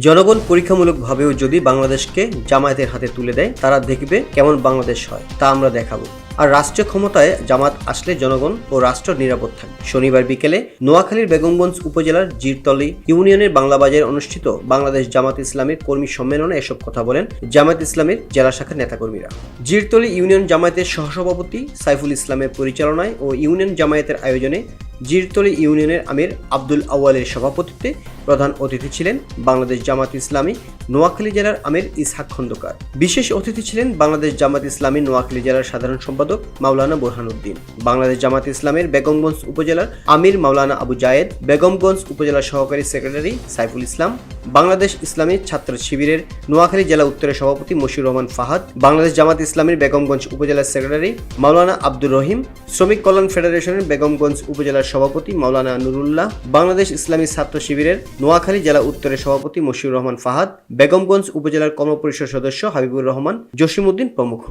জনগণ পরীক্ষামূলকভাবেও যদি বাংলাদেশকে জামায়াতের হাতে তুলে দেয়, তারা দেখবে কেমন বাংলাদেশ হয়, তা আমরা দেখাবো। আর রাষ্ট্রীয় ক্ষমতায় জামাত আসলে জনগণ ও রাষ্ট্র নিরাপদ থাকবে। শনিবার বিকেলে নোয়াখালীর বেগমগঞ্জ উপজেলার জিরতলী ইউনিয়নের বাংলাবাজারে অনুষ্ঠিত বাংলাদেশ জামাত ইসলামীর কর্মী সম্মেলনে এসব কথা বলেন জামায়াত ইসলামীর জেলা শাখার নেতাকর্মীরা। জিরতলী ইউনিয়ন জামায়াতের সহসভাপতি সাইফুল ইসলামের পরিচালনায় ও ইউনিয়ন জামায়াতের আয়োজনে জিরতলী ইউনিয়নের আমির আব্দুল আউয়ালের সভাপতিত্বে প্রধান অতিথি ছিলেন বাংলাদেশ জামাত ইসলামী নোয়াখালী জেলার আমির ইসহাক খন্দকার। বিশেষ অতিথি ছিলেন বাংলাদেশ জামাত ইসলামী নোয়াখালী জেলার সাধারণ সম্পাদক মাওলানা বোরহানউদ্দিন, বাংলাদেশ জামাত ইসলামের বেগমগঞ্জ উপজেলার আমির মাওলানা আবু জায়েদ, বেগমগঞ্জ উপজেলার সহকারী সেক্রেটারি সাইফুল ইসলাম, বাংলাদেশ ইসলামী ছাত্র শিবিরের নোয়াখালী জেলা উত্তরের সভাপতি মশিউর রহমান ফাহাদ, বাংলাদেশ জামাত ইসলামীর বেগমগঞ্জ উপজেলার সেক্রেটারি মাওলানা আব্দুর রহিম, শ্রমিক কল্যাণ ফেডারেশনের বেগমগঞ্জ উপজেলার সভাপতি মাওলানা নুরুল্লাহ, বাংলাদেশ ইসলামী ছাত্র শিবিরের নোয়াখালী জেলা উত্তরের সভাপতি মশিউর রহমান ফাহাদ, বেগমগঞ্জ উপজেলার কর্মপরিষদ সদস্য হাবিবুর রহমান, জসিমউদ্দিন প্রমুখ।